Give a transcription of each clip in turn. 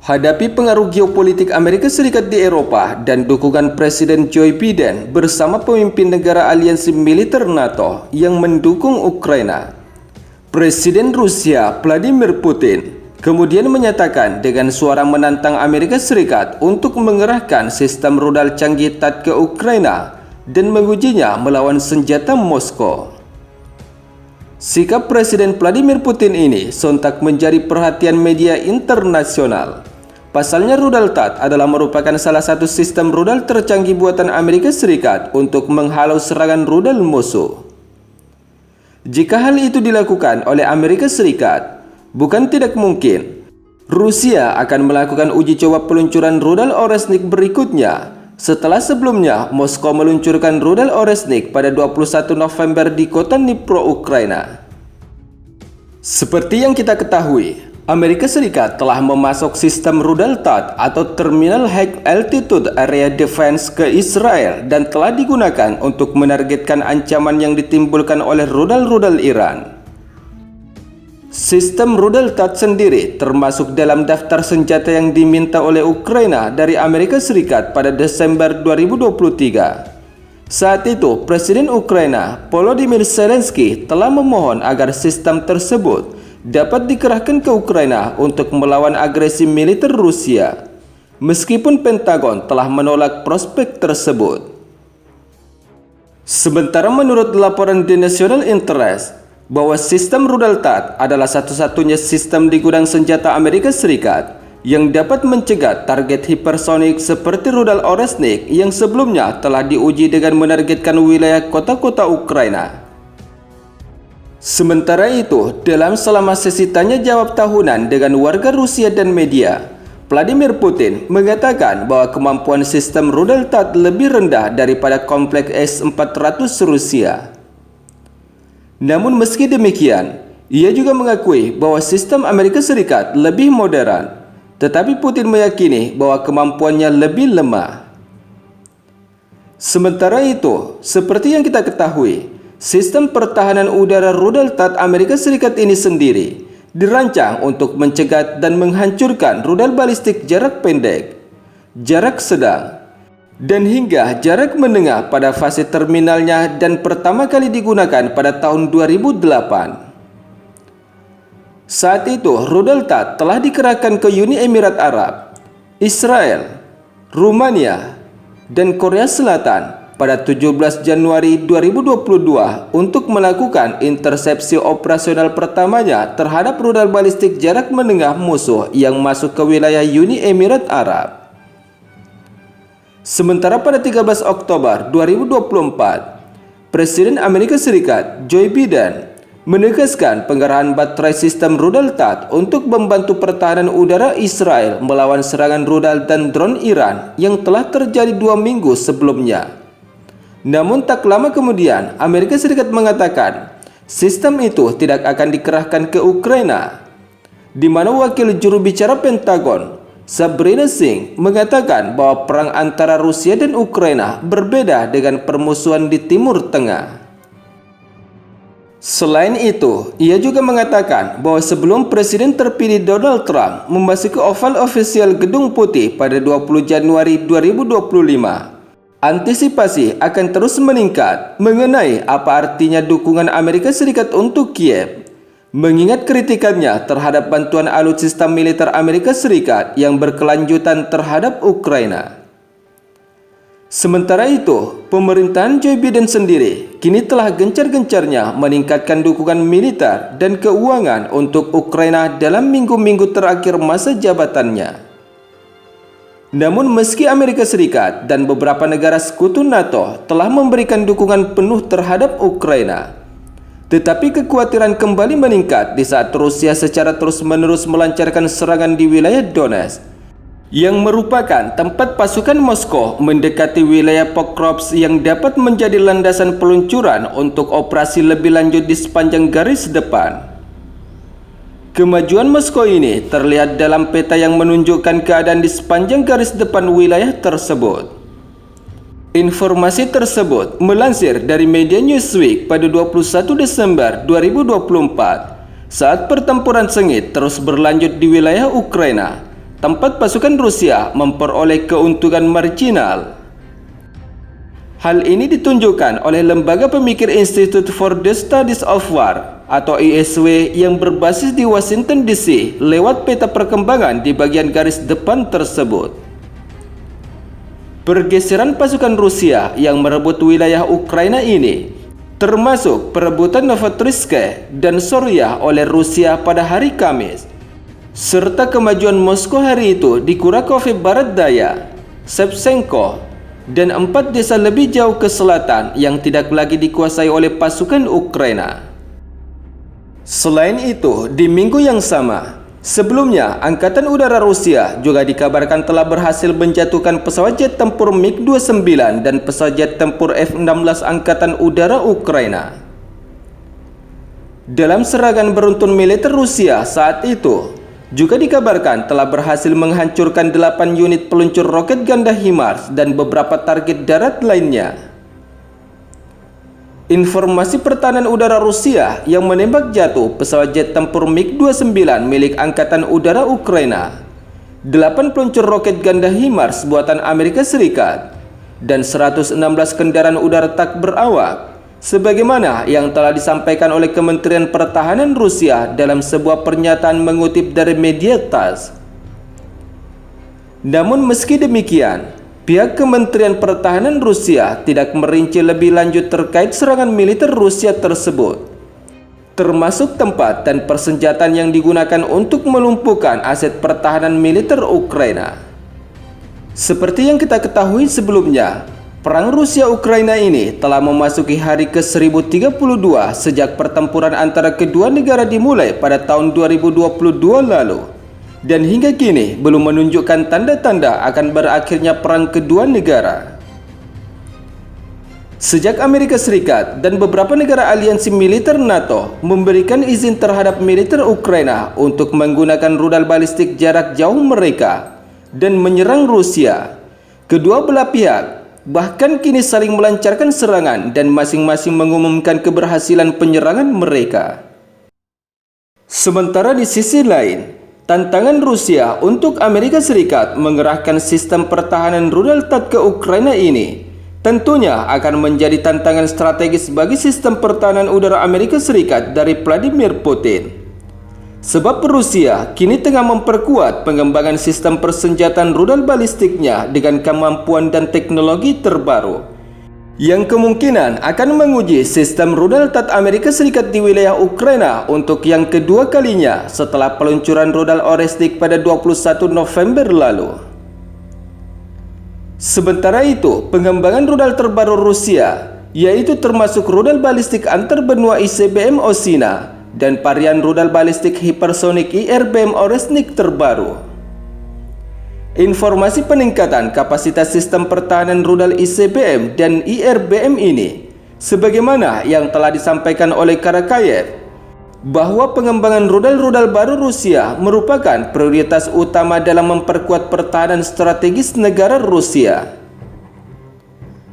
Hadapi pengaruh geopolitik Amerika Serikat di Eropa dan dukungan Presiden Joe Biden bersama pemimpin negara aliansi militer NATO yang mendukung Ukraina, Presiden Rusia Vladimir Putin kemudian menyatakan dengan suara menantang Amerika Serikat untuk mengerahkan sistem rudal canggih THAAD ke Ukraina dan mengujinya melawan senjata Moskow. Sikap Presiden Vladimir Putin ini sontak menjadi perhatian media internasional. Pasalnya rudal THAAD adalah merupakan salah satu sistem rudal tercanggih buatan Amerika Serikat untuk menghalau serangan rudal musuh. Jika hal itu dilakukan oleh Amerika Serikat, bukan tidak mungkin Rusia akan melakukan uji coba peluncuran rudal Oresnik berikutnya setelah sebelumnya Moskow meluncurkan rudal Oresnik pada 21 November di kota Dnipro, Ukraina. Seperti yang kita ketahui, Amerika Serikat telah memasok sistem rudal THAAD atau Terminal High Altitude Area Defense ke Israel dan telah digunakan untuk menargetkan ancaman yang ditimbulkan oleh rudal-rudal Iran. Sistem rudal THAAD sendiri termasuk dalam daftar senjata yang diminta oleh Ukraina dari Amerika Serikat pada Desember 2023. Saat itu, Presiden Ukraina Volodymyr Zelensky telah memohon agar sistem tersebut dapat dikerahkan ke Ukraina untuk melawan agresi militer Rusia, meskipun Pentagon telah menolak prospek tersebut. Sementara menurut laporan The National Interest, bahwa sistem rudal THAAD adalah satu-satunya sistem di gudang senjata Amerika Serikat yang dapat mencegat target hipersonik seperti rudal Oresnik yang sebelumnya telah diuji dengan menargetkan wilayah kota-kota Ukraina. Sementara itu, dalam selama sesi tanya jawab tahunan dengan warga Rusia dan media, Vladimir Putin mengatakan bahwa kemampuan sistem rudal THAAD lebih rendah daripada kompleks S-400 Rusia. Namun meski demikian, ia juga mengakui bahwa sistem Amerika Serikat lebih modern, tetapi Putin meyakini bahwa kemampuannya lebih lemah. Sementara itu, seperti yang kita ketahui, sistem pertahanan udara rudal THAAD Amerika Serikat ini sendiri dirancang untuk mencegat dan menghancurkan rudal balistik jarak pendek, jarak sedang, dan hingga jarak menengah pada fase terminalnya dan pertama kali digunakan pada tahun 2008. Saat itu, rudal THAAD telah dikerahkan ke Uni Emirat Arab, Israel, Rumania, dan Korea Selatan pada 17 Januari 2022 untuk melakukan intersepsi operasional pertamanya terhadap rudal balistik jarak menengah musuh yang masuk ke wilayah Uni Emirat Arab. Sementara pada 13 Oktober 2024, Presiden Amerika Serikat Joe Biden menegaskan pengerahan baterai sistem rudal THAAD untuk membantu pertahanan udara Israel melawan serangan rudal dan drone Iran yang telah terjadi 2 minggu sebelumnya. Namun tak lama kemudian, Amerika Serikat mengatakan sistem itu tidak akan dikerahkan ke Ukraina, di mana wakil juru bicara Pentagon, Sabrina Singh, mengatakan bahwa perang antara Rusia dan Ukraina berbeda dengan permusuhan di Timur Tengah. Selain itu, ia juga mengatakan bahwa sebelum Presiden terpilih Donald Trump memasuki Oval Official Gedung Putih pada 20 Januari 2025, antisipasi akan terus meningkat mengenai apa artinya dukungan Amerika Serikat untuk Kiev, mengingat kritikannya terhadap bantuan alutsista militer Amerika Serikat yang berkelanjutan terhadap Ukraina. Sementara itu, pemerintahan Joe Biden sendiri kini telah gencar-gencarnya meningkatkan dukungan militer dan keuangan untuk Ukraina dalam minggu-minggu terakhir masa jabatannya. Namun meski Amerika Serikat dan beberapa negara sekutu NATO telah memberikan dukungan penuh terhadap Ukraina, tetapi kekhawatiran kembali meningkat di saat Rusia secara terus-menerus melancarkan serangan di wilayah Donetsk, yang merupakan tempat pasukan Moskow mendekati wilayah Pokrovsk yang dapat menjadi landasan peluncuran untuk operasi lebih lanjut di sepanjang garis depan. Kemajuan Moskow ini terlihat dalam peta yang menunjukkan keadaan di sepanjang garis depan wilayah tersebut. Informasi tersebut melansir dari media Newsweek pada 21 Desember 2024 saat pertempuran sengit terus berlanjut di wilayah Ukraina. tempat pasukan Rusia memperoleh keuntungan marginal. Hal ini ditunjukkan oleh lembaga pemikir Institute for the Studies of War atau ISW yang berbasis di Washington DC lewat peta perkembangan di bagian garis depan tersebut. Pergeseran pasukan Rusia yang merebut wilayah Ukraina ini, termasuk perebutan Novotrizhsk dan Soryah oleh Rusia pada hari Kamis, serta kemajuan Moskow hari itu di Kurakhove Barat Daya, Shevchenko, dan 4 desa lebih jauh ke selatan yang tidak lagi dikuasai oleh pasukan Ukraina. Selain itu, di minggu yang sama, sebelumnya Angkatan Udara Rusia juga dikabarkan telah berhasil menjatuhkan pesawat jet tempur MiG-29 dan pesawat jet tempur F-16 Angkatan Udara Ukraina. Dalam serangan beruntun militer Rusia saat itu, juga dikabarkan telah berhasil menghancurkan 8 unit peluncur roket ganda HIMARS dan beberapa target darat lainnya. Informasi pertahanan udara Rusia yang menembak jatuh pesawat jet tempur MiG-29 milik Angkatan Udara Ukraina, 8 peluncur roket ganda HIMARS buatan Amerika Serikat, dan 116 kendaraan udara tak berawak, sebagaimana yang telah disampaikan oleh Kementerian Pertahanan Rusia dalam sebuah pernyataan mengutip dari media TASS. Namun meski demikian, pihak Kementerian Pertahanan Rusia tidak merinci lebih lanjut terkait serangan militer Rusia tersebut, termasuk tempat dan persenjataan yang digunakan untuk melumpuhkan aset pertahanan militer Ukraina. Seperti yang kita ketahui sebelumnya, perang Rusia-Ukraina ini telah memasuki hari ke-1032 sejak pertempuran antara kedua negara dimulai pada tahun 2022 lalu, dan hingga kini belum menunjukkan tanda-tanda akan berakhirnya perang kedua negara. Sejak Amerika Serikat dan beberapa negara aliansi militer NATO memberikan izin terhadap militer Ukraina untuk menggunakan rudal balistik jarak jauh mereka dan menyerang Rusia, kedua belah pihak bahkan kini saling melancarkan serangan dan masing-masing mengumumkan keberhasilan penyerangan mereka. Sementara di sisi lain, tantangan Rusia untuk Amerika Serikat mengerahkan sistem pertahanan rudal THAAD ke Ukraina ini tentunya akan menjadi tantangan strategis bagi sistem pertahanan udara Amerika Serikat dari Vladimir Putin. Sebab Rusia kini tengah memperkuat pengembangan sistem persenjataan rudal balistiknya dengan kemampuan dan teknologi terbaru, yang kemungkinan akan menguji sistem rudal THAAD Amerika Serikat di wilayah Ukraina untuk yang kedua kalinya setelah peluncuran rudal Oresnik pada 21 November lalu. Sementara itu, pengembangan rudal terbaru Rusia, yaitu termasuk rudal balistik antarbenua ICBM Osina dan varian rudal balistik hipersonik IRBM Oresnik terbaru. Informasi peningkatan kapasitas sistem pertahanan rudal ICBM dan IRBM ini, sebagaimana yang telah disampaikan oleh Karakayev, bahwa pengembangan rudal-rudal baru Rusia merupakan prioritas utama dalam memperkuat pertahanan strategis negara Rusia.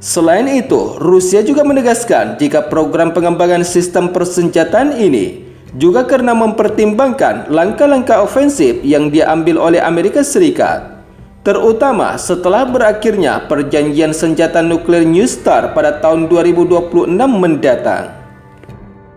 Selain itu, Rusia juga menegaskan jika program pengembangan sistem persenjataan ini juga karena mempertimbangkan langkah-langkah ofensif yang diambil oleh Amerika Serikat, terutama setelah berakhirnya perjanjian senjata nuklir New START pada tahun 2026 mendatang.